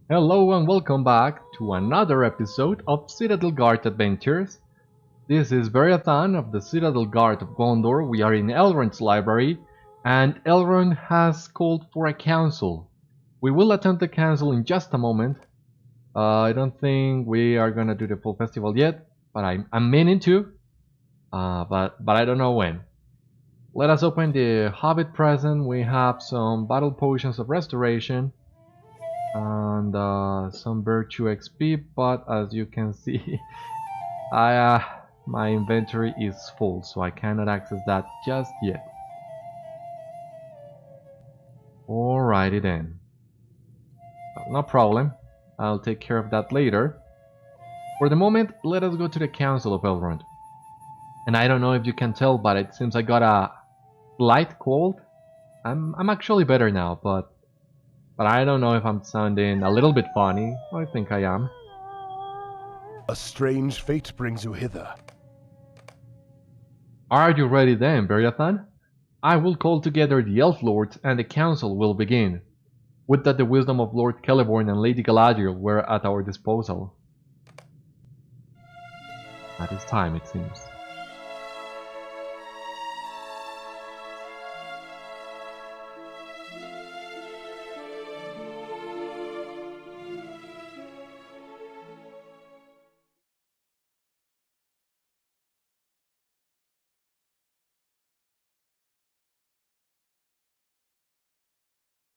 Hello and welcome back to another episode of Citadel Guard Adventures. This is Beriathan of the Citadel Guard of Gondor. We are in Elrond's library, and Elrond has called for a council. We will attend the council in just a moment. I don't think we are gonna do the full festival yet, but I'm meaning to. But I don't know when. Let us open the Hobbit present. We have some battle potions of restoration and some virtue XP, but as you can see, my inventory is full, so I cannot access that just yet. Alrighty then. No problem. I'll take care of that later. For the moment, let us go to the Council of Elrond. And I don't know if you can tell, but it seems I got a slight cold. I'm actually better now, but I don't know if I'm sounding a little bit funny. I think I am. A strange fate brings you hither. Are you ready then, Beriathan? I will call together the Elf Lords and the Council will begin. Would that the wisdom of Lord Celeborn and Lady Galadriel were at our disposal. That is time, it seems.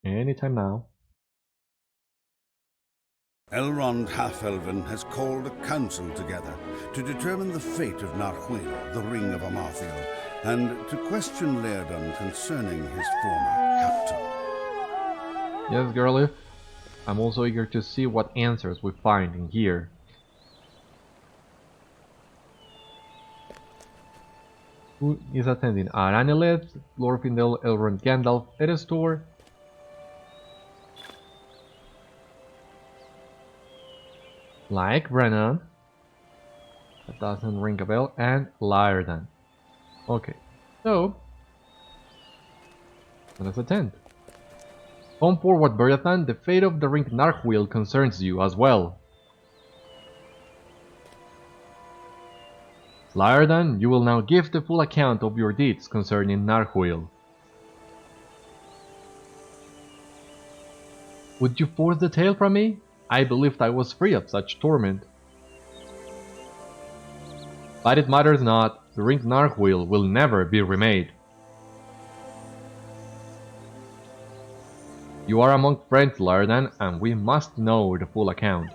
Anytime now. Elrond Half-Elven has called a council together to determine the fate of Narchuil, the Ring of Amarthiel, and to question Laerdan concerning his former captain. Yes, girlie. I'm also eager to see what answers we find in here. Who is attending? Aranelet, Glorfindel, Elrond Gandalf, Erestor. Like Brennan. That doesn't ring a bell. And Laerdan. Okay, so let us attend. Come forward, Beriathan. The fate of the ring Narchuil concerns you as well. Laerdan, you will now give the full account of your deeds concerning Narchuil. Would you force the tale from me? I believed I was free of such torment. But it matters not, the ring Narchuil will never be remade. You are among friends, Laerdan, and we must know the full account.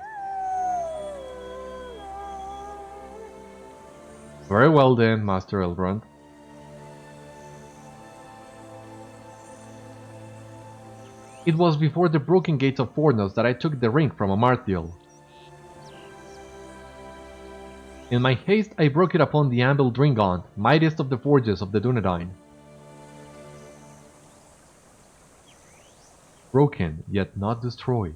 Very well then, Master Elrond. It was before the broken gates of Fornost that I took the ring from Amarthiel. In my haste I broke it upon the anviled Ringaunt, mightiest of the forges of the Dunedain. Broken, yet not destroyed.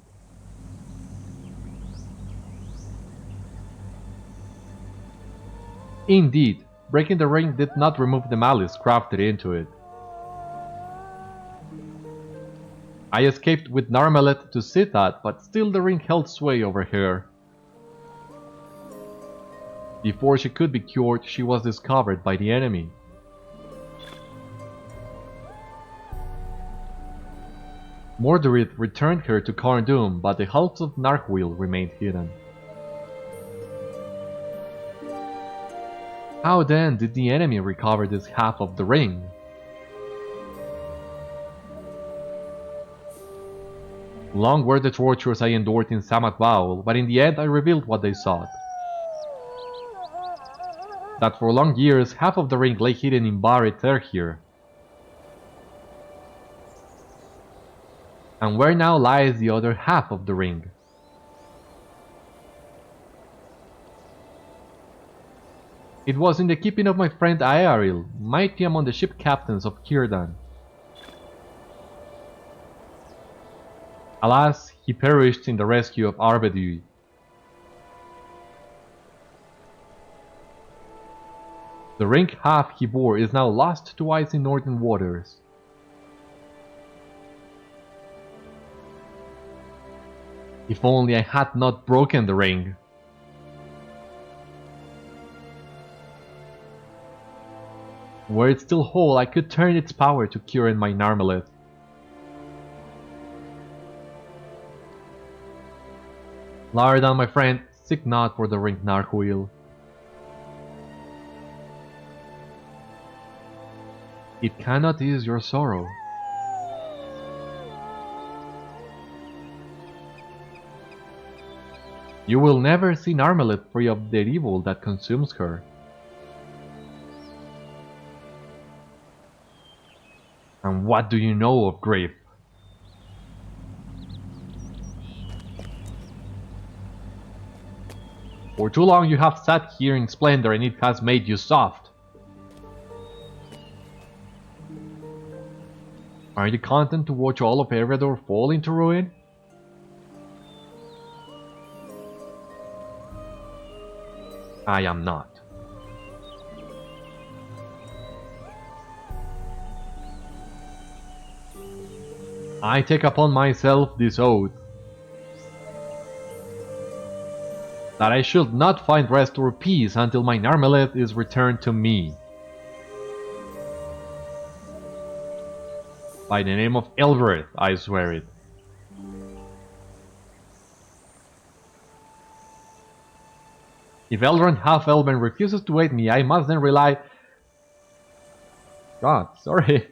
Indeed, breaking the ring did not remove the malice crafted into it. I escaped with Narmelet to Citadel, but still the ring held sway over her. Before she could be cured, she was discovered by the enemy. Mordred returned her to Carndum, but the halves of Narchuil remained hidden. How then did the enemy recover this half of the ring? Long were the tortures I endured in Sammath Vaul, but in the end I revealed what they sought. That for long years half of the ring lay hidden in Barret Terhir. And where now lies the other half of the ring? It was in the keeping of my friend Aearil, mighty among the ship captains of Círdan. Alas, he perished in the rescue of Arvedui. The ring half he bore is now lost to icy northern waters. If only I had not broken the ring. Were it still whole, I could turn its power to cure in my Narmelet. Laerdan, my friend, seek not for the ring Narchuil. It cannot ease your sorrow. You will never see Narmelet free of the evil that consumes her. And what do you know of grief? For too long you have sat here in splendor and it has made you soft. Are you content to watch all of Arvedui fall into ruin? I am not. I take upon myself this oath, that I should not find rest or peace until my Narmelet is returned to me. By the name of Elbereth, I swear it. If Elrond half-elven refuses to aid me, I must then rely... God, sorry.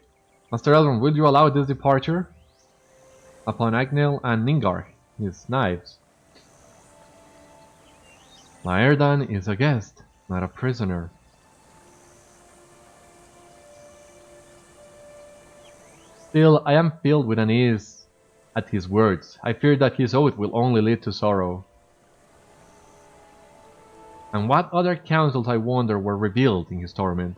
Master Elrond, will you allow this departure? Upon Agnel and Ningar, his knives. Laerdan is a guest, not a prisoner. Still, I am filled with unease at his words. I fear that his oath will only lead to sorrow. And what other counsels, I wonder, were revealed in his torment?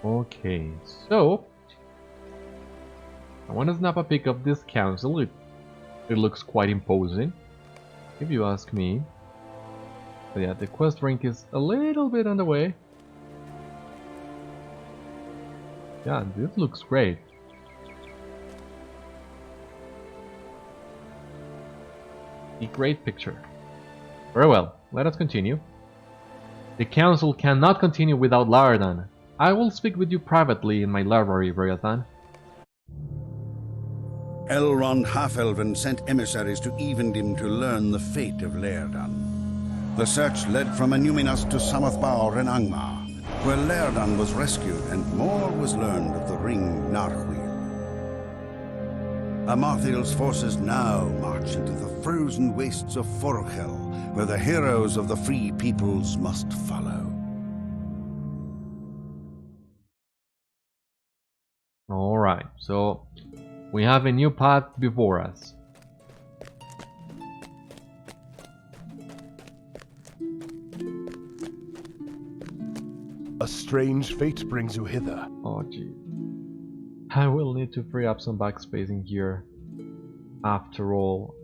Okay, so... I want to snap a pic of this council. It looks quite imposing, if you ask me. But yeah, the quest rank is a little bit on the way. Yeah, this looks great. A great picture. Very well, let us continue. The council cannot continue without Laerdan. I will speak with you privately in my library, Beriathan. Elrond Half-Elven sent emissaries to Evendim to learn the fate of Laerdan. The search led from Anuminas to Samathbaur and Angmar, where Laerdan was rescued and more was learned of the ring Narchuil. Amartheel's forces now march into the frozen wastes of Forochel, where the heroes of the free peoples must follow. Alright, so we have a new path before us. A strange fate brings you hither. Oh gee. I will need to free up some backspace in here after all,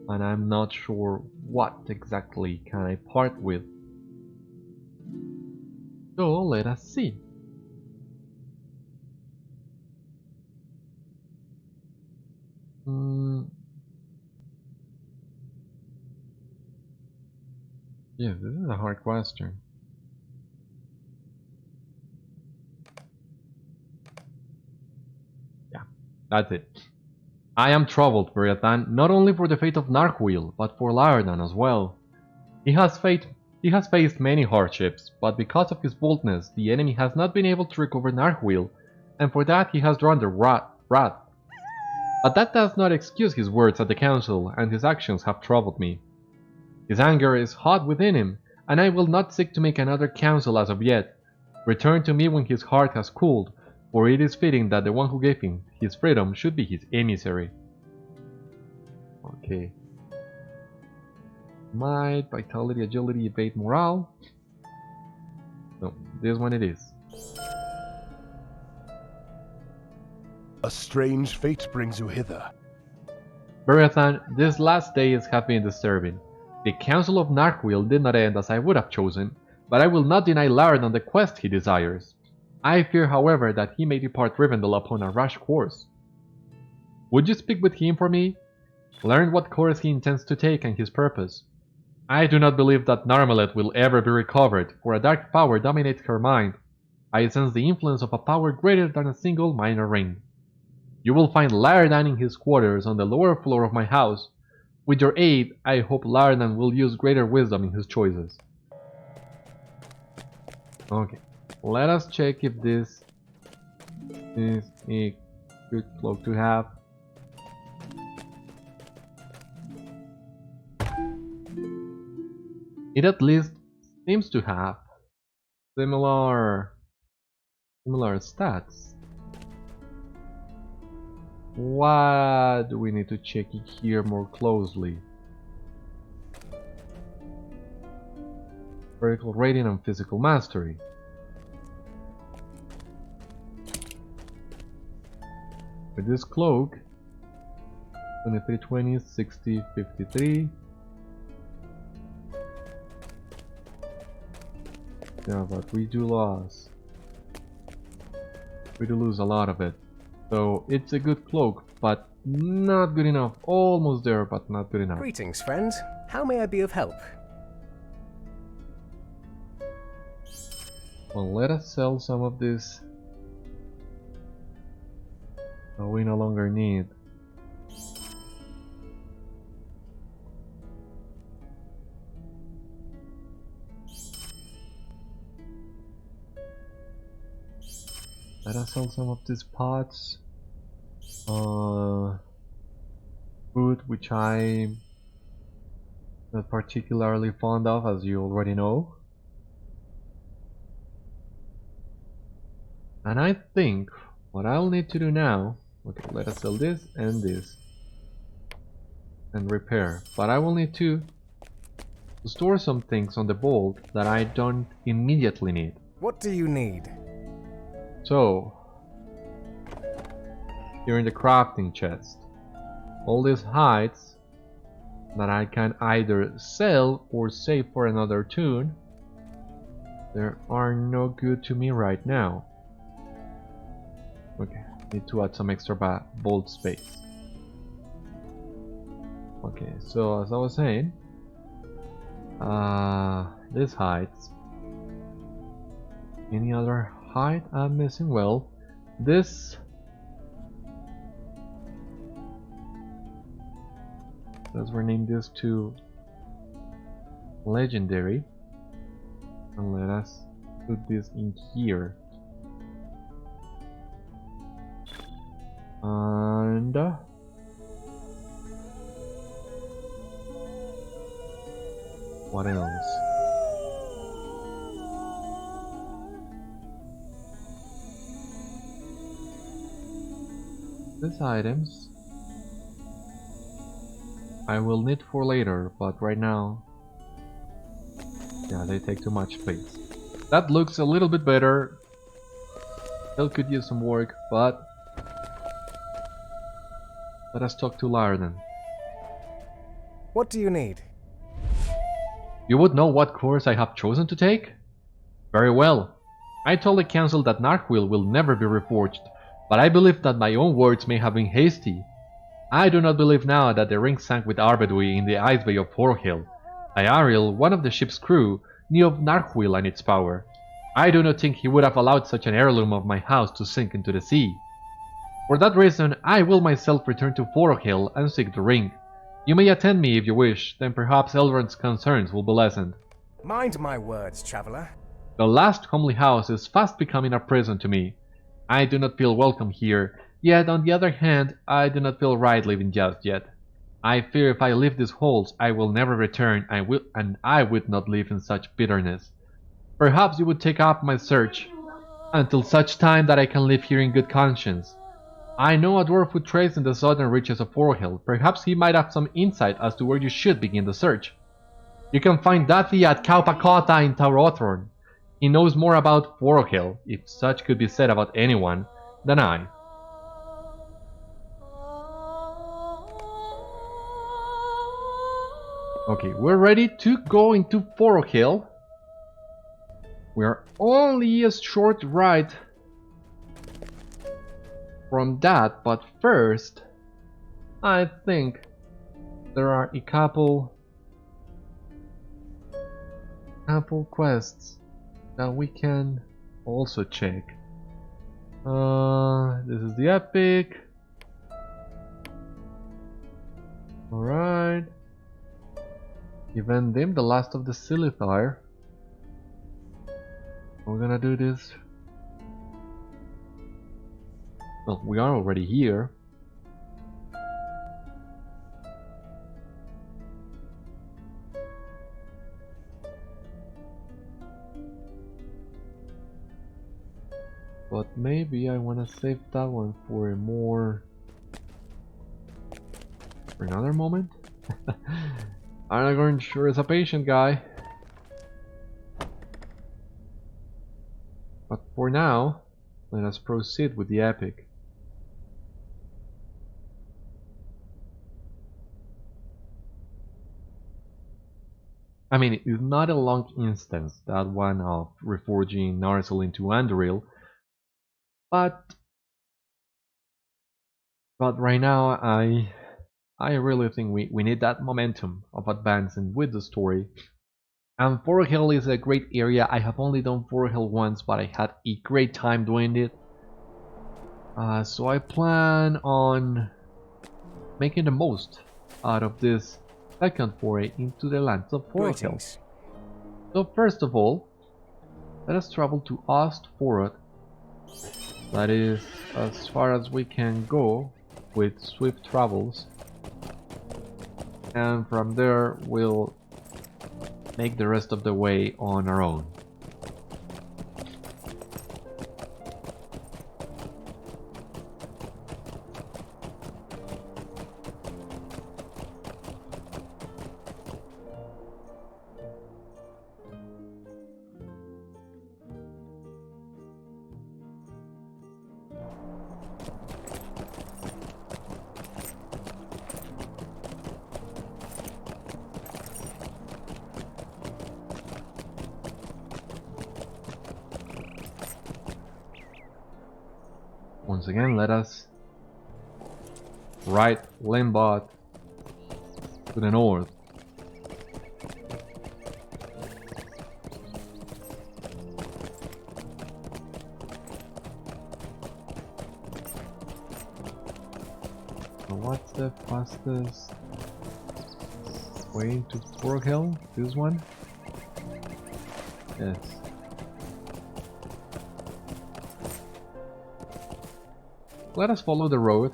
and I'm not sure what exactly can I part with. So let us see. Yeah, this is a hard question. Yeah, that's it. I am troubled, Beriathan, not only for the fate of Narchuil, but for Laerdan as well. He has faced many hardships, but because of his boldness, the enemy has not been able to recover Narchuil, and for that he has drawn their wrath. But that does not excuse his words at the council, and his actions have troubled me. His anger is hot within him, and I will not seek to make another council as of yet. Return to me when his heart has cooled, for it is fitting that the one who gave him his freedom should be his emissary. Okay. Might, vitality, agility, evade, morale. No, this one it is. A strange fate brings you hither. Beriathan, these last days have been disturbing. The Council of Narchuil did not end as I would have chosen, but I will not deny Laerdan the quest he desires. I fear, however, that he may depart Rivendell upon a rash course. Would you speak with him for me? Learn what course he intends to take and his purpose. I do not believe that Narmelet will ever be recovered, for a dark power dominates her mind. I sense the influence of a power greater than a single minor ring. You will find Laerdan in his quarters on the lower floor of my house. With your aid, I hope Laerdan will use greater wisdom in his choices. Okay, let us check if this is a good cloak to have. It at least seems to have similar stats. What do we need to check it here more closely? Vertical rating and physical mastery. With this cloak, 23, 20, 60, 53. Yeah, but we do lose. We do lose a lot of it. So it's a good cloak, but not good enough. Almost there, but not good enough. Greetings, friend. How may I be of help? Well, let us sell some of this that we no longer need. Let us sell some of these pots. Food, which I'm not particularly fond of, as you already know. And I think what I'll need to do now, okay, let us sell this and this and repair, but I will need to store some things on the vault that I don't immediately need. What do you need? So here in the crafting chest, all these hides that I can either sell or save for another tune, they are no good to me right now. Okay, need to add some extra vault space. Okay, so as I was saying, these hides. Any other hide I'm missing? Well, this. Let's rename this to legendary, and let us put this in here. And what else? These items I will need for later, but right now, yeah, they take too much space. That looks a little bit better. Still could use some work, but let us talk to Laerdan. What do you need? You would know what course I have chosen to take? Very well. I told the council that Narchuil will never be reforged, but I believe that my own words may have been hasty. I do not believe now that the ring sank with Arvedui in the ice bay of Forochel. Ariel, one of the ship's crew, knew of Narchuil and its power. I do not think he would have allowed such an heirloom of my house to sink into the sea. For that reason, I will myself return to Forochel and seek the ring. You may attend me if you wish, then perhaps Elrond's concerns will be lessened. Mind my words, traveler. The last homely house is fast becoming a prison to me. I do not feel welcome here, yet on the other hand, I do not feel right living just yet. I fear if I leave these halls, I will never return, and I would not live in such bitterness. Perhaps you would take up my search, until such time that I can live here in good conscience. I know a dwarf who trades in the southern reaches of Forochel. Perhaps he might have some insight as to where you should begin the search. You can find Dathi at Kauppa-kohta in LOTRO. He knows more about Forochel, if such could be said about anyone, than I. Okay, we're ready to go into Forochel. We are only a short ride from that, but first I think there are a couple quests that we can also check. This is the epic. Alright. Even them, the last of the Silithar. We're gonna do this. Well, we are already here. But maybe I wanna save that one for a more... for another moment? Aragorn sure is a patient guy. But for now, let us proceed with the epic. I mean, it's not a long instance, that one of reforging Narchuil into Anduril, but right now I really think we need that momentum of advancing with the story. And Forochel is a great area. I have only done Forochel once, but I had a great time doing it. So I plan on making the most out of this second foray into the lands of Forochel. Greetings. So first of all, let us travel to Ostforoth. That is as far as we can go with swift travels. And from there we'll make the rest of the way on our own. Once again, let us right Limbot to the north. So what's the fastest way to Forochel? This one? Yes. Let us follow the road.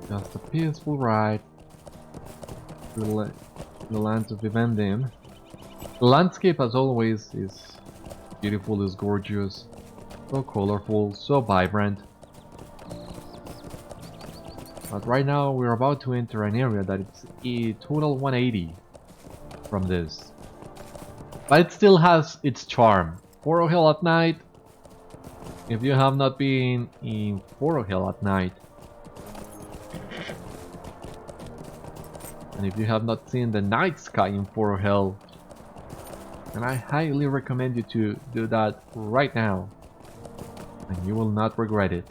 Just a peaceful ride to the lands of Rivendell. The landscape, as always, is beautiful, is gorgeous, so colorful, so vibrant. But right now we're about to enter an area that is a total 180 from this. But it still has its charm. Forochel at night. If you have not been in Forochel at night, and if you have not seen the night sky in Forochel, then I highly recommend you to do that right now, and you will not regret it.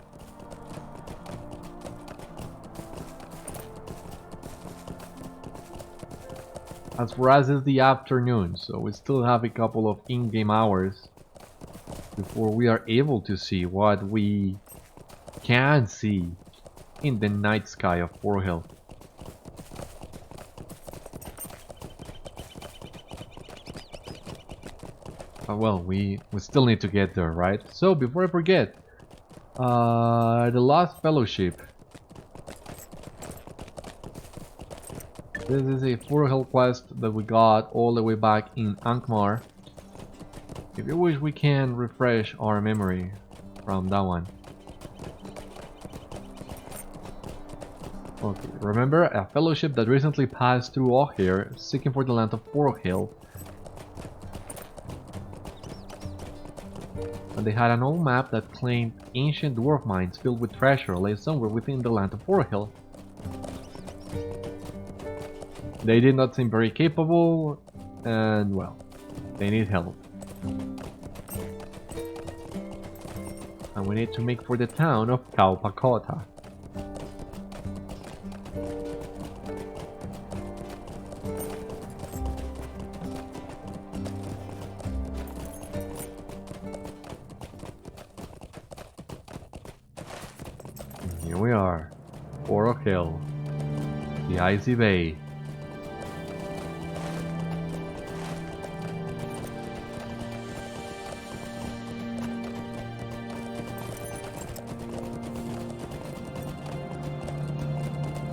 As for us, it's the afternoon, so we still have a couple of in-game hours before we are able to see what we can see in the night sky of Forochel. Well, we still need to get there, right? So before I forget, the Lost Fellowship. This is a Forochel quest that we got all the way back in Ankmar. If you wish, we can refresh our memory from that one. Okay, remember a fellowship that recently passed through Ohir, seeking for the land of Forochel. And they had an old map that claimed ancient dwarf mines filled with treasure lay somewhere within the land of Forochel. They did not seem very capable, and well, they need help. And we need to make for the town of Kauppa-kohta. Here we are, Forochel, the icy bay.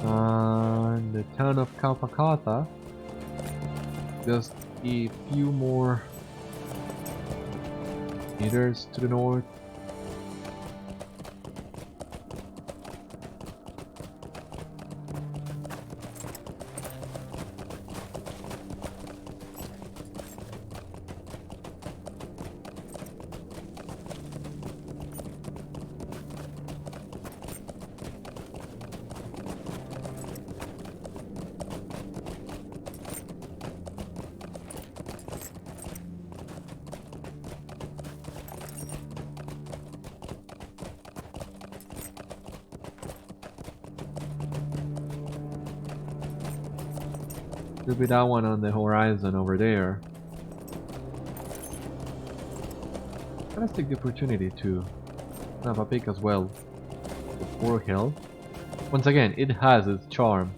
And the town of Kauppa-kohta, just a few more meters to the north. Could be that one on the horizon over there. Let's take the opportunity to have a peek as well. The Forochel. Once again, it has its charm.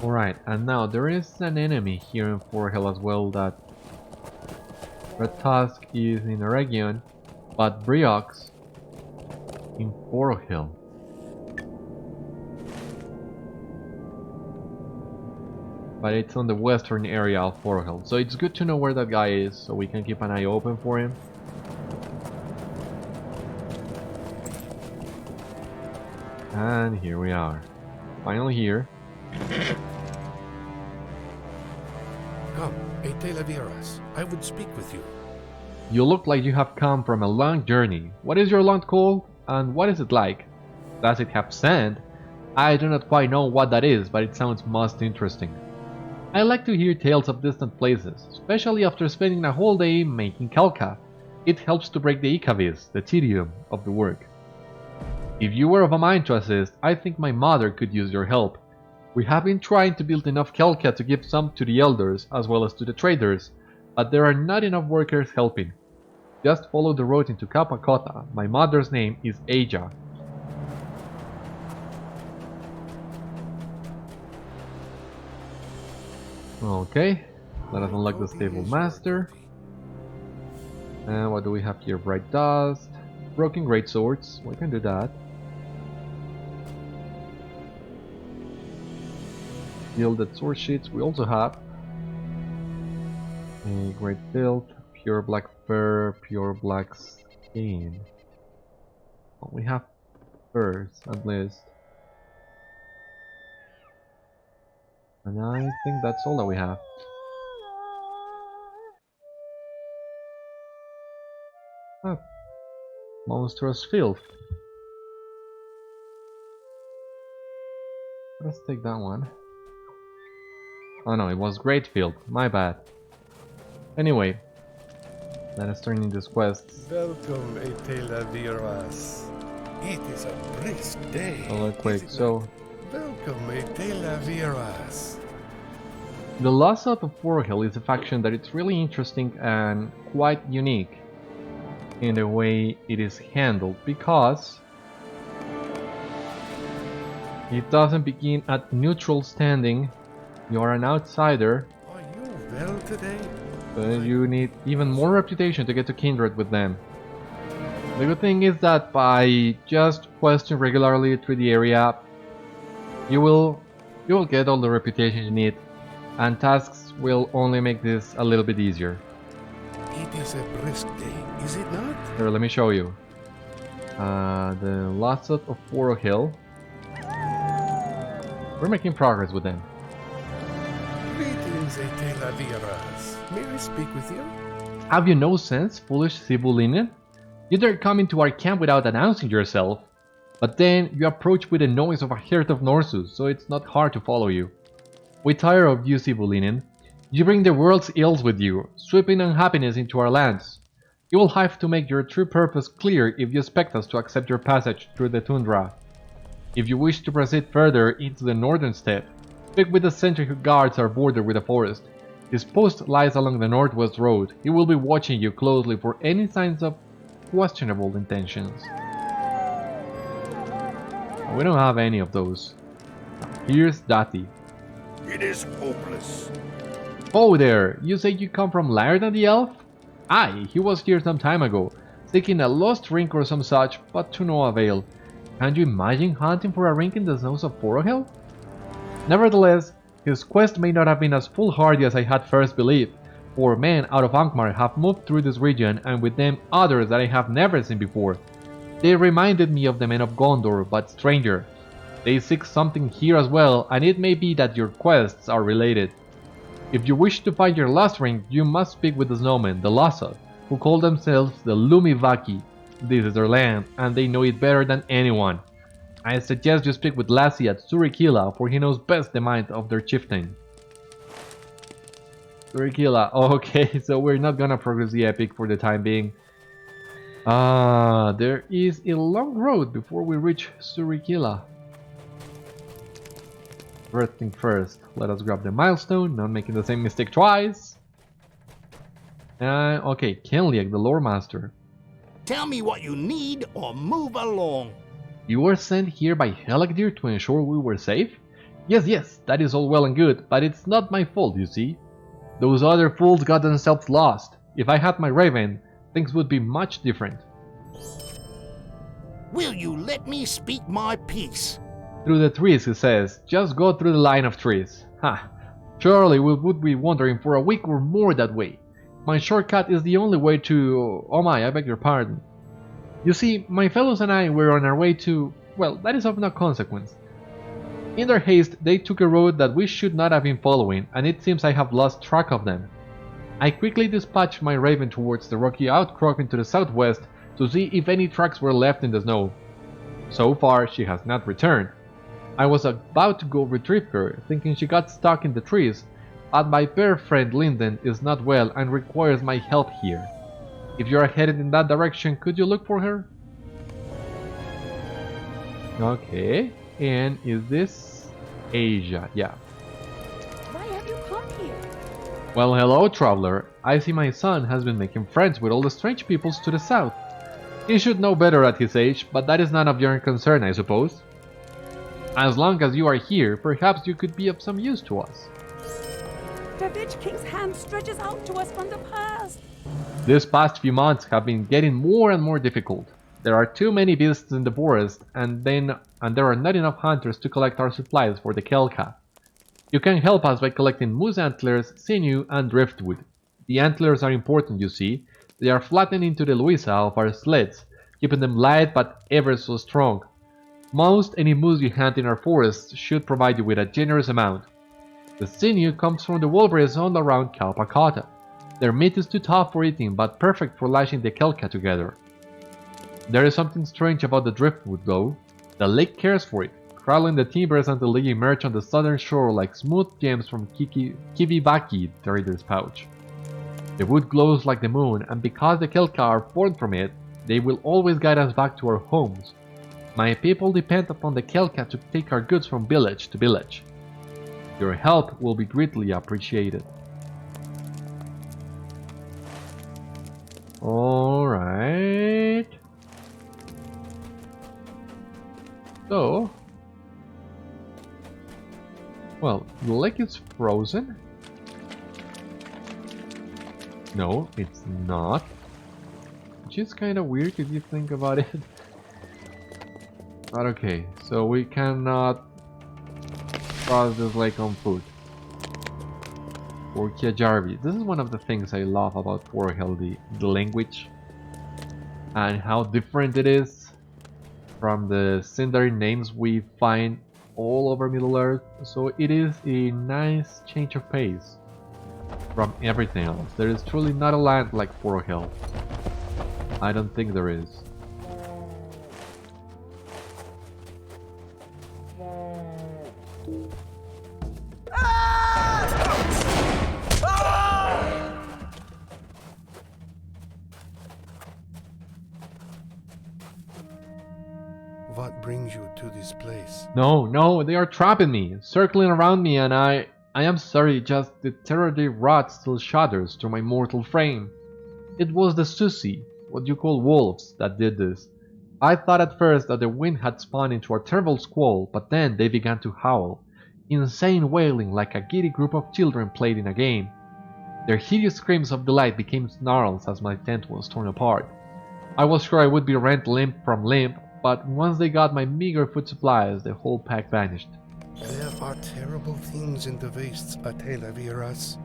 Alright, and now there is an enemy here in Forochel as well that Red Tusk is in the region, but Briox in Forochel. But it's on the western area of Forochel, so it's good to know where that guy is so we can keep an eye open for him. And here we are, finally here. Come, Atelaviras, I would speak with you. You look like you have come from a long journey. What is your land called, and what is it like? Does it have sand? I do not quite know what that is, but it sounds most interesting. I like to hear tales of distant places, especially after spending a whole day making kalka. It helps to break the ikavis, the tedium of the work. If you were of a mind to assist, I think my mother could use your help. We have been trying to build enough kalka to give some to the elders as well as to the traders, but there are not enough workers helping. Just follow the road into Kauppa-kohta. My mother's name is Aja. Okay, let us unlock the stable master. And what do we have here? Bright dust, broken great swords. We can do that. Gilded sword sheets we also have. A great belt, pure black fur, pure black skin. Well, we have furs at least. And I think that's all that we have. Ah, monstrous filth. Let's take that one. Oh no, it was great filth. My bad. Anyway, let us turn in this quest. Welcome, Atelaviras. It is a brisk day. A little quick. So, Welcome, te la Viras. The Lost of Forochel is a faction that it's really interesting and quite unique in the way it is handled, because it doesn't begin at neutral standing. You are an outsider, Are you well today? but you need even more reputation to get to kindred with them. The good thing is that by just questing regularly through the area, you will get all the reputation you need, and tasks will only make this a little bit easier. It is a brisk day, is it not? Here, let me show you. The Lost of Forochel. We're making progress with them. Greetings, te la Viras. May I speak with you? Have you no sense, foolish Cibulinen? You dare come into our camp without announcing yourself. But then you approach with the noise of a herd of Norsus, so it's not hard to follow you. We tire of you, Cibulinen. You bring the world's ills with you, sweeping unhappiness into our lands. You will have to make your true purpose clear if you expect us to accept your passage through the tundra. If you wish to proceed further into the northern steppe, speak with the sentry who guards our border with the forest. His post lies along the northwest road. He will be watching you closely for any signs of questionable intentions. We don't have any of those. Here's Dati. It is hopeless. Oh there! You say you come from Laerdan the elf? Aye, he was here some time ago, seeking a lost ring or some such, but to no avail. Can you imagine hunting for a ring in the snows of Forochel? Nevertheless, his quest may not have been as foolhardy as I had first believed, for men out of Angmar have moved through this region, and with them others that I have never seen before. They reminded me of the men of Gondor, but stranger. They seek something here as well, and it may be that your quests are related. If you wish to find your lost ring, you must speak with the snowmen, the Lossot, who call themselves the Lumivaki. This is their land, and they know it better than anyone. I suggest you speak with Lassie at Surikila, for he knows best the mind of their chieftain. Surikila, okay, so we're not gonna progress the epic for the time being. There is a long road before we reach Surikila. First thing first, let us grab the milestone, not making the same mistake twice. Okay, Kenliek, the lore master. Tell me what you need or move along. You were sent here by Helagdir to ensure we were safe? Yes, that is all well and good, but it's not my fault, you see. Those other fools got themselves lost. If I had my raven, things would be much different. Will you let me speak my piece? Through the trees, he says. Just go through the line of trees. Ha! Surely we would be wandering for a week or more that way. My shortcut is the only way to... Oh my, I beg your pardon. You see, my fellows and I were on our way to... Well, that is of no consequence. In their haste, they took a road that we should not have been following, and it seems I have lost track of them. I quickly dispatched my raven towards the rocky outcropping to the southwest to see if any tracks were left in the snow. So far, she has not returned. I was about to go retrieve her, thinking she got stuck in the trees, but my fair friend Linden is not well and requires my help here. If you are headed in that direction, could you look for her? Okay, and is this Asia? Yeah. Why have you come here? Well, hello, traveler. I see my son has been making friends with all the strange peoples to the south. He should know better at his age, but that is none of your concern, I suppose. As long as you are here, perhaps you could be of some use to us. The Witch King's hand stretches out to us from the past. These past few months have been getting more and more difficult. There are too many beasts in the forest, and there are not enough hunters to collect our supplies for the Kelka. You can help us by collecting moose antlers, sinew, and driftwood. The antlers are important, you see. They are flattened into the Louisa of our sleds, keeping them light but ever so strong. Most any moose you hunt in our forests should provide you with a generous amount. The sinew comes from the wolverines all around Kauppa-kohta. Their meat is too tough for eating, but perfect for lashing the kelka together. There is something strange about the driftwood though. The lake cares for it, crawling the timbers until they emerge on the southern shore like smooth gems from Kivibaki trader's pouch. The wood glows like the moon, and because the kelka are formed from it, they will always guide us back to our homes. My people depend upon the Kelka to take our goods from village to village. Your help will be greatly appreciated. Alright. So, well, the lake is frozen. No, it's not. Which is kind of weird if you think about it. But okay, so we cannot cross this lake on foot. Or Kiajarvi. This is one of the things I love about Forochel, the language. And how different it is from the Sindari names we find all over Middle-earth. So it is a nice change of pace from everything else. There is truly not a land like Forochel. I don't think there is. What brings you to this place? No, they are trapping me, circling around me, and I am sorry, just the terror they wrought still shudders through my mortal frame. It was the Susi, what you call wolves, that did this. I thought at first that the wind had spun into a terrible squall, but then they began to howl. Insane wailing like a giddy group of children played in a game. Their hideous screams of delight became snarls as my tent was torn apart. I was sure I would be rent limb from limb, but once they got my meager food supplies, the whole pack vanished. There are terrible things in the wastes, Atelaviras.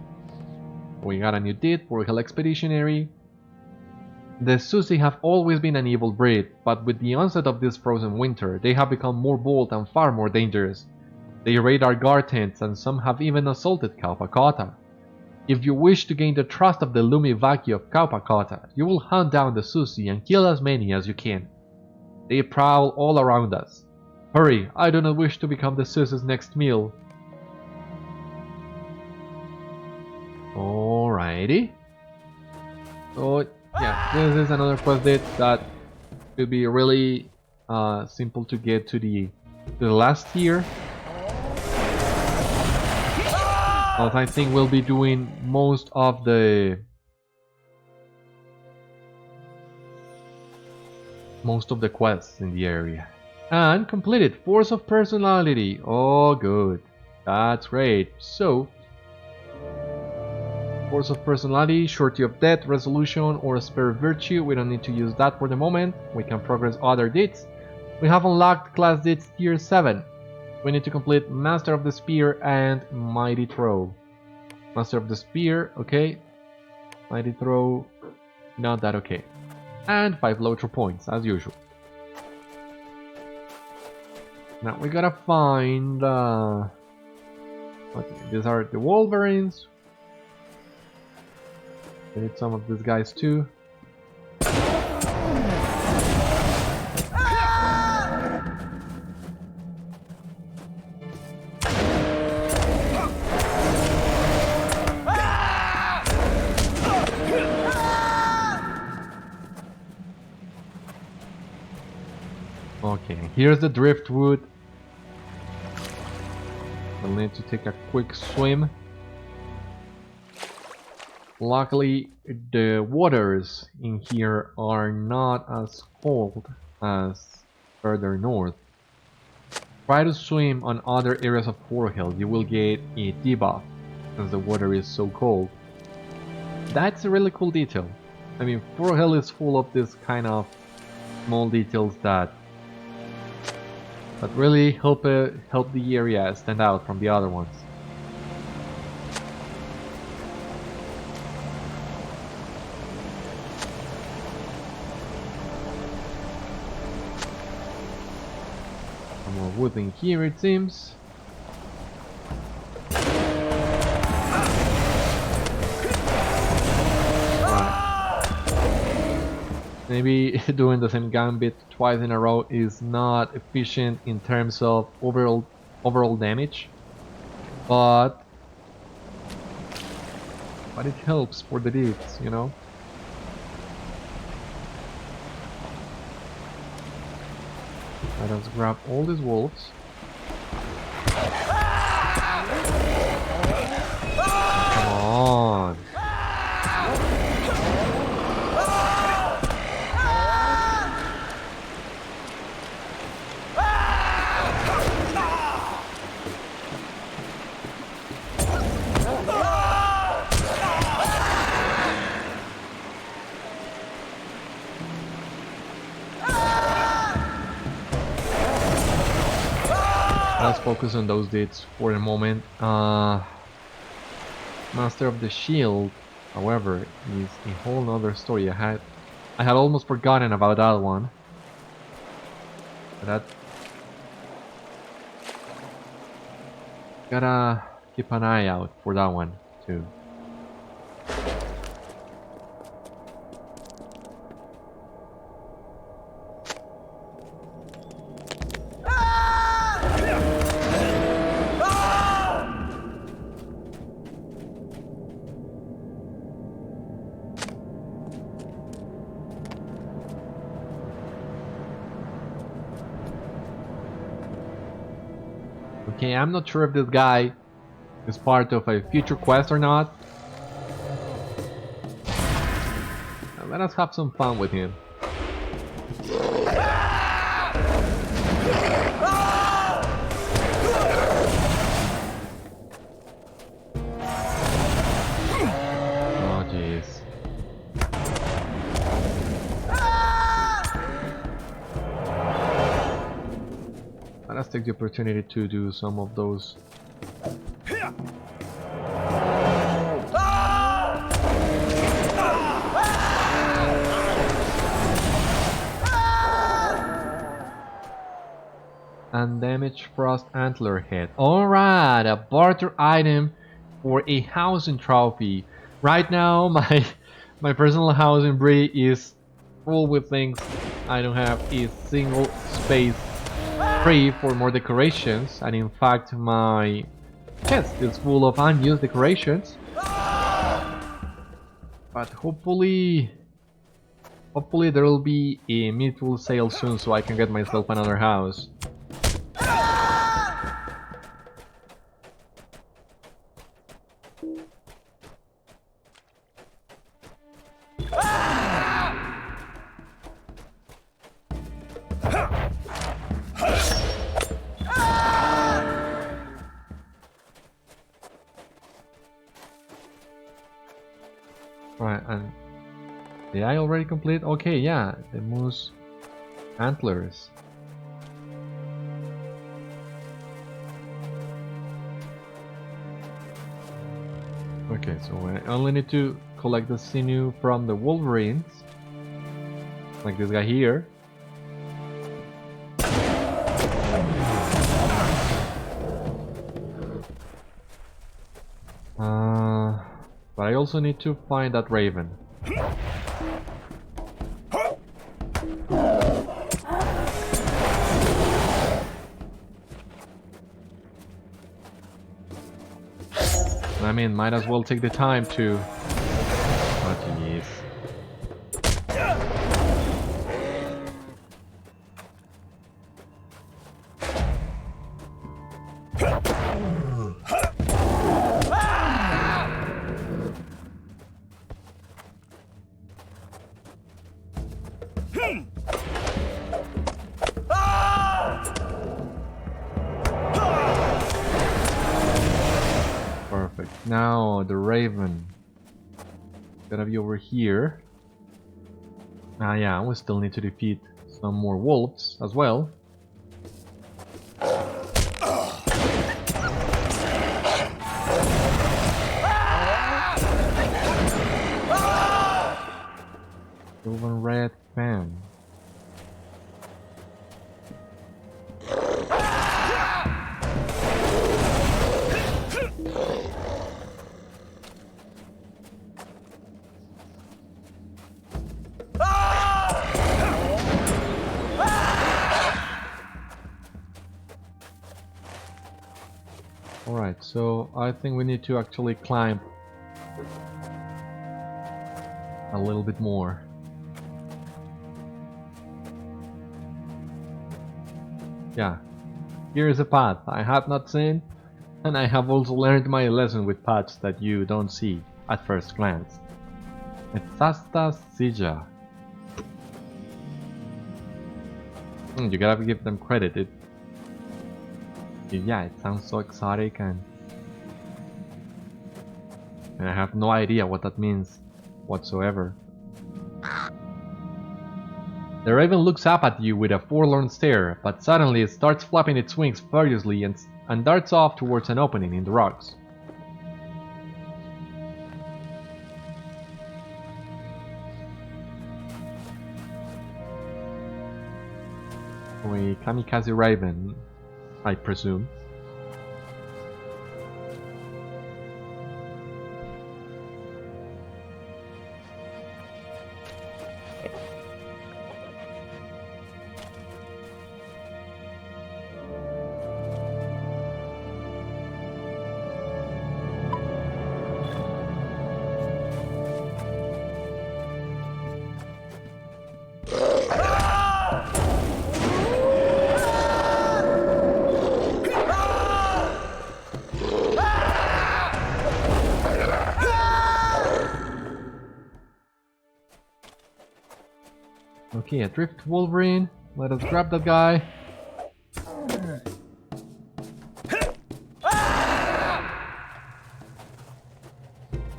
We got a new deed for Hell Expeditionary. The Susi have always been an evil breed, but with the onset of this frozen winter, they have become more bold and far more dangerous. They raid our guard tents, and some have even assaulted Kauppa-kohta. If you wish to gain the trust of the Lumivaki of Kauppa-kohta, you will hunt down the Susi and kill as many as you can. They prowl all around us. Hurry, I do not wish to become the Susi's next meal. Alrighty. So, yeah, this is another quest that will be really simple to get to the last tier. But I think we'll be doing most of the quests in the area. And completed Force of Personality. Oh, good. That's great. So, Force of Personality, Surety of Death, Resolution, or Spare Virtue. We don't need to use that for the moment. We can progress other deeds. We have unlocked class deeds tier 7. We need to complete Master of the Spear and Mighty Throw. Master of the Spear, okay. Mighty Throw, not that okay. And 5 LOTRO points, as usual. Now we gotta find... okay, these are the Wolverines. We need some of these guys too. Okay, here's the driftwood. We'll need to take a quick swim. Luckily, the waters in here are not as cold as further north. Try to swim on other areas of Forochel, you will get a debuff since the water is so cold. That's a really cool detail. I mean, Forochel is full of this kind of small details that really help the area stand out from the other ones. Some more wood in here, it seems. Maybe doing the same gambit twice in a row is not efficient in terms of overall damage, but it helps for the deeds, you know. Let us grab all these wolves. Come on. Let's focus on those deeds for a moment. Master of the Shield, however, is a whole nother story. I had almost forgotten about that one. But that gotta keep an eye out for that one too. Okay, I'm not sure if this guy is part of a future quest or not. Let us have some fun with him. Oh jeez. Let us take the opportunity to do some of those. Undamaged frost antler head. Alright, a barter item for a housing trophy. Right now my personal housing Bree is full with things. I don't have a single space free for more decorations, and in fact my chest is full of unused decorations. But hopefully there will be a mutual sale soon so I can get myself another house. Right, and did I already complete? Okay, yeah, the moose antlers. Okay, so I only need to collect the sinew from the wolverines, like this guy here. But I also need to find that raven. I mean, might as well take the time to... Oh, jeez. Now the raven gotta be over here. Ah yeah, we still need to defeat some more wolves as well. Silver red fan. Alright, so I think we need to actually climb a little bit more. Yeah. Here is a path I have not seen, and I have also learned my lesson with paths that you don't see at first glance. Etasta Sija. You gotta give them credit. Yeah, it sounds so exotic and I have no idea what that means whatsoever. The raven looks up at you with a forlorn stare, but suddenly it starts flapping its wings furiously and darts off towards an opening in the rocks. A kamikaze raven, I presume. Okay, a drift wolverine. Let us grab that guy.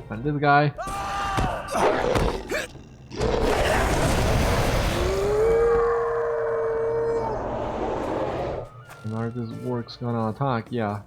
And this guy. And are this orc's gonna attack? Yeah.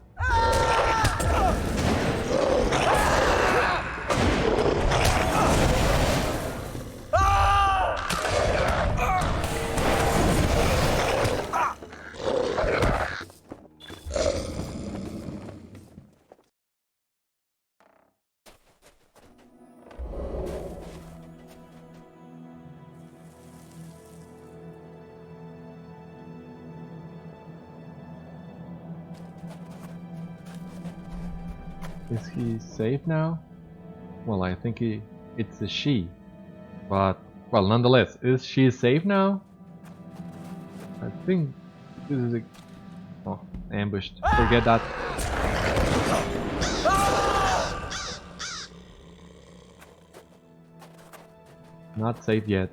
Is he safe now? Well, I think it's a she. But, well, nonetheless, is she safe now? I think this is a... Oh, ambushed. Forget that. Not safe yet.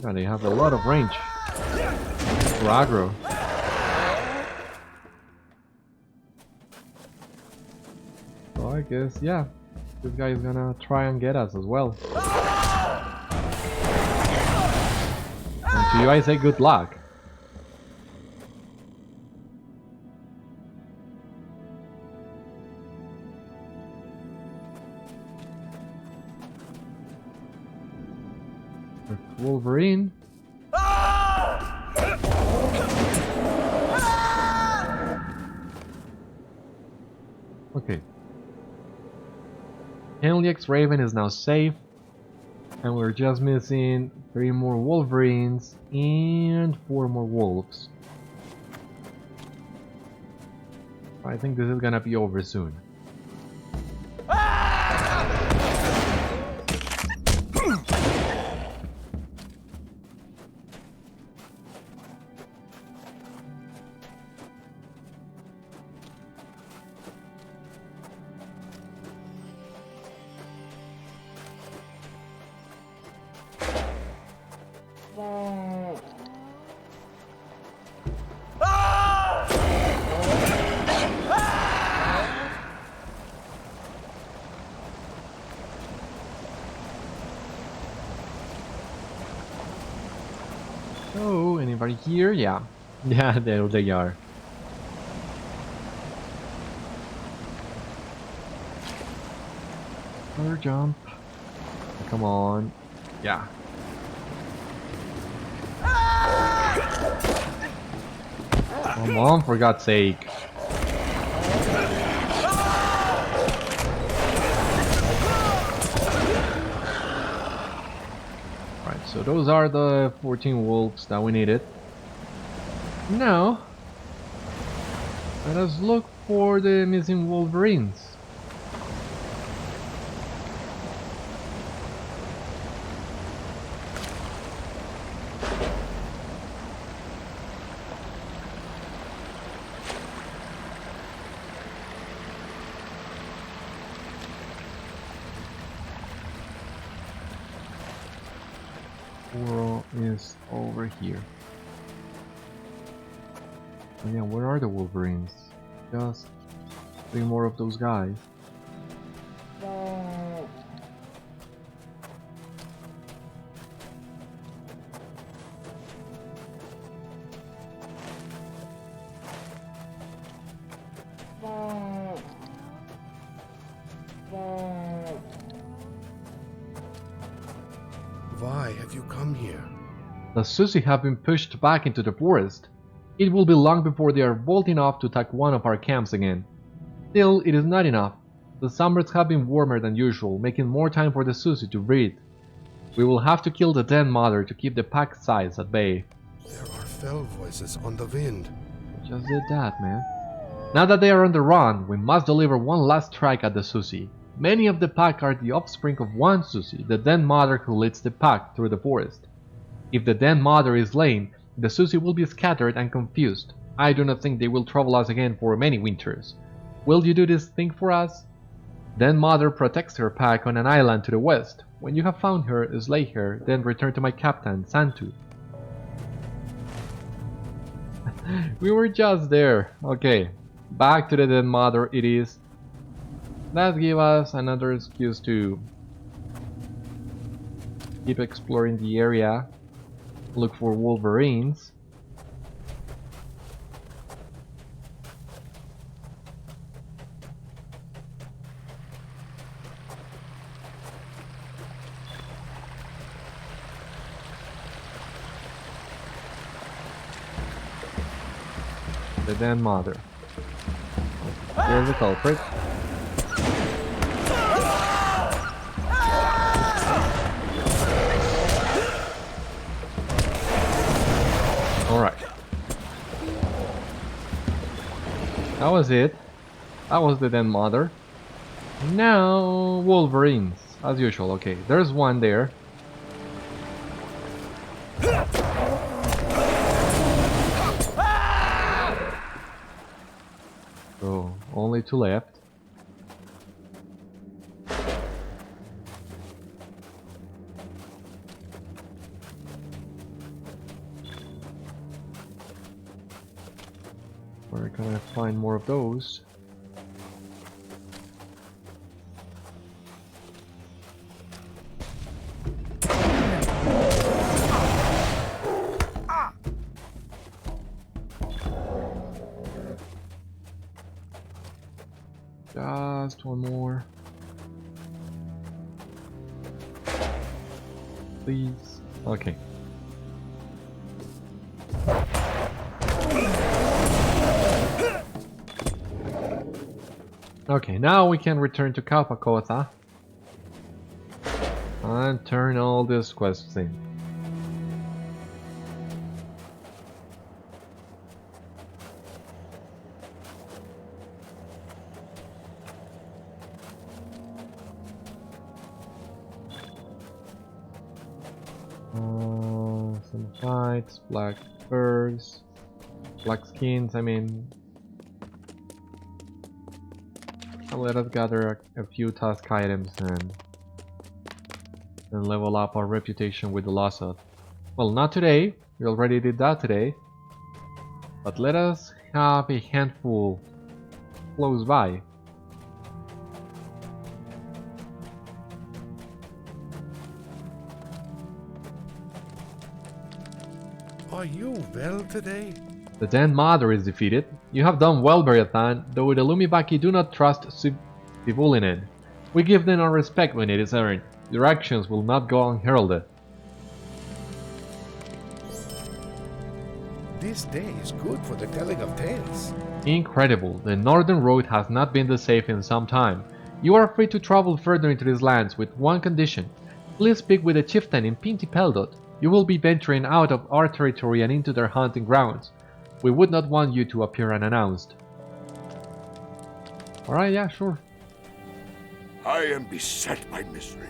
Yeah, they have a lot of range for aggro. So I guess, yeah, this guy is gonna try and get us as well. And to you I say good luck. Wolverine. Okay. Henliek's Raven is now safe. And we're just missing 3 more Wolverines and 4 more Wolves. I think this is gonna be over soon. Oh, anybody here? Yeah. Yeah, there they are. Another jump. Come on. Yeah. Come on, for God's sake. so those are the 14 wolves that we needed. Now, let us look for the missing wolverines. Foro is over here. Oh yeah, where are the wolverines? Just 3 more of those guys. Why have you come here? The Susi have been pushed back into the forest. It will be long before they are bold enough to attack one of our camps again. Still, it is not enough. The summers have been warmer than usual, making more time for the Susi to breed. We will have to kill the Den Mother to keep the pack size at bay. There are fell voices on the wind. Just did that, man. Now that they are on the run, we must deliver one last strike at the Susi. Many of the pack are the offspring of one Susi, the Den Mother who leads the pack through the forest. If the Den Mother is slain, the Susi will be scattered and confused. I do not think they will trouble us again for many winters. Will you do this thing for us? Den Mother protects her pack on an island to the west. When you have found her, slay her, then return to my captain, Santu. We were just there. Okay, back to the Den Mother it is. That gives us another excuse to keep exploring the area, look for wolverines. The Den Mother. Here's the culprit. Alright. That was it. That was the Den Mother. Now, wolverines, as usual. Okay, there's one there. So, only 2 left. Where can I find more of those? Just one more. Please. Okay. Okay, now we can return to Kauppa-kohta and turn all these quests in. Some fights, black furs, black skins, I mean. Let us gather a few task items and level up our reputation with the Lhasa. Well, not today, we already did that today. But let us have a handful close by. Are you well today? The Den Mother is defeated. You have done well, Beriathan, though the Lumibaki do not trust Sivulinen. We give them our respect when it is earned. Your actions will not go unheralded. This day is good for the telling of tales. Incredible. The northern road has not been this safe in some time. You are free to travel further into these lands with one condition. Please speak with the chieftain in Pinti-Peldot. You will be venturing out of our territory and into their hunting grounds. We would not want you to appear unannounced. Alright, yeah, sure. I am beset by misery.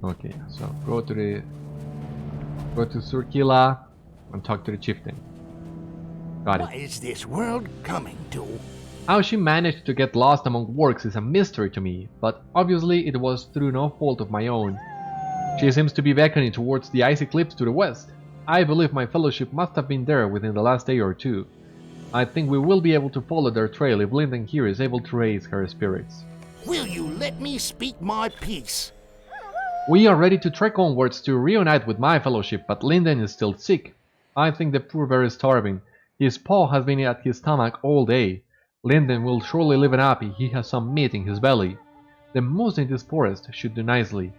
Okay, so go to Surkila and talk to the chieftain. Got What it. is this world coming to? How she managed to get lost among works is a mystery to me, but obviously it was through no fault of my own. She seems to be beckoning towards the icy cliffs to the west. I believe my fellowship must have been there within the last day or two. I think we will be able to follow their trail if Linden here is able to raise her spirits. Will you let me speak my piece? We are ready to trek onwards to reunite with my fellowship, but Linden is still sick. I think the poor bear is starving. His paw has been at his stomach all day. Linden will surely live happy he has some meat in his belly. The moose in this forest should do nicely.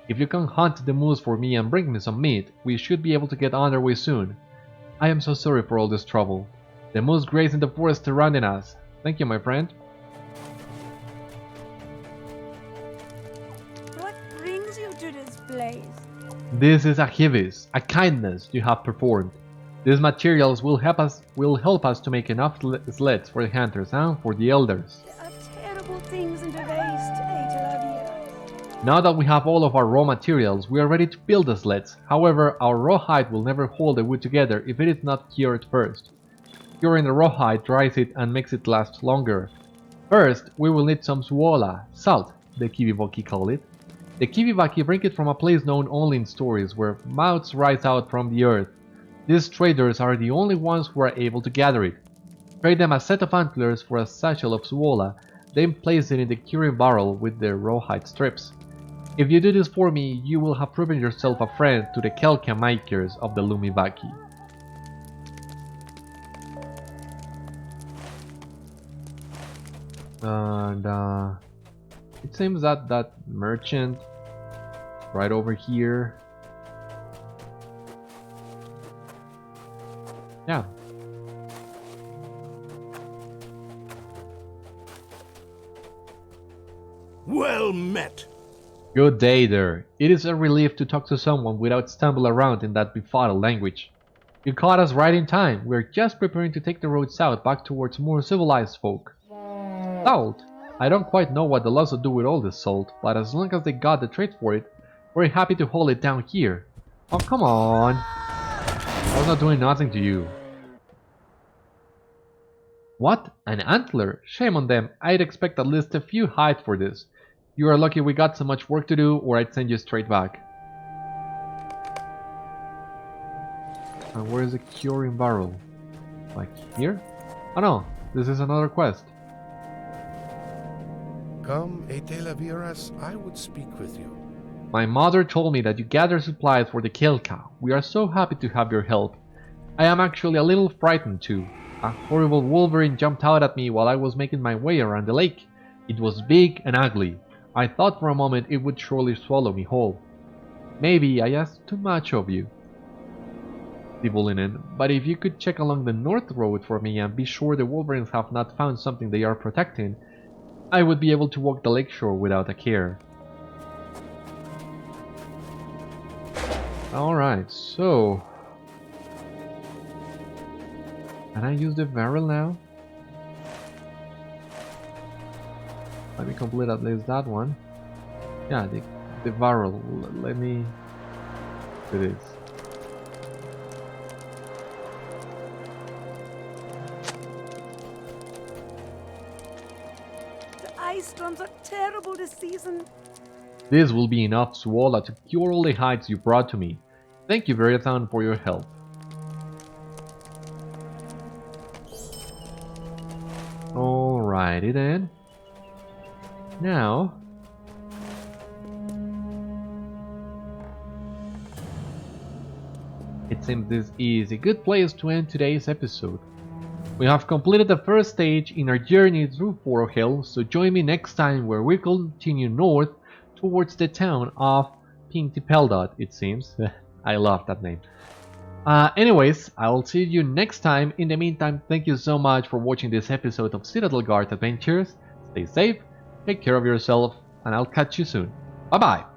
If you can hunt the moose for me and bring me some meat, we should be able to get on our way soon. I am so sorry for all this trouble. The moose graze in the forest surrounding us. Thank you, my friend. What brings you to this place? This is a halves, a kindness you have performed. These materials will help us to make enough sleds for the hunters and for the elders. There are terrible things in the waste, Atelavir. Now that we have all of our raw materials, we are ready to build the sleds. However, our rawhide will never hold the wood together if it is not cured first. Curing the rawhide dries it and makes it last longer. First, we will need some suola, salt, the Kivivaki call it. The Kivivaki bring it from a place known only in stories, where mouths rise out from the earth. These traders are the only ones who are able to gather it. Trade them a set of antlers for a satchel of suola, then place it in the curing barrel with the rawhide strips. If you do this for me, you will have proven yourself a friend to the Kelka makers of the Lumivaki. And it seems that that merchant right over here. Yeah. Well met. Good day there. It is a relief to talk to someone without stumbling around in that befuddled language. You caught us right in time. We're just preparing to take the road south back towards more civilized folk. Salt? I don't quite know what the laws will do with all this salt, but as long as they got the trade for it, we're happy to hold it down here. Oh, come on. I was not doing nothing to you. What? An antler? Shame on them. I'd expect at least a few hides for this. You are lucky we got so much work to do, or I'd send you straight back. And where is the curing barrel? Like here? Oh no, this is another quest. Come, Etelaviras, I would speak with you. My mother told me that you gather supplies for the Kelka. We are so happy to have your help. I am actually a little frightened too. A horrible wolverine jumped out at me while I was making my way around the lake. It was big and ugly. I thought for a moment it would surely swallow me whole. Maybe I asked too much of you, Divulinen, but if you could check along the north road for me and be sure the wolverines have not found something they are protecting, I would be able to walk the lakeshore without a care. Alright, so... Can I use the barrel now? Let me complete at least that one. Yeah, the barrel. Let me do this. The ice storms are terrible this season. This will be enough suola to cure all the hides you brought to me. Thank you, Beriathan, for your help. Alrighty then. Now... it seems this is a good place to end today's episode. We have completed the first stage in our journey through Forochel, so join me next time where we continue north towards the town of Pinti-Peldot, it seems. I love that name. Anyways, I will see you next time. In the meantime, thank you so much for watching this episode of Citadel Guard Adventures. Stay safe, take care of yourself, and I'll catch you soon. Bye bye!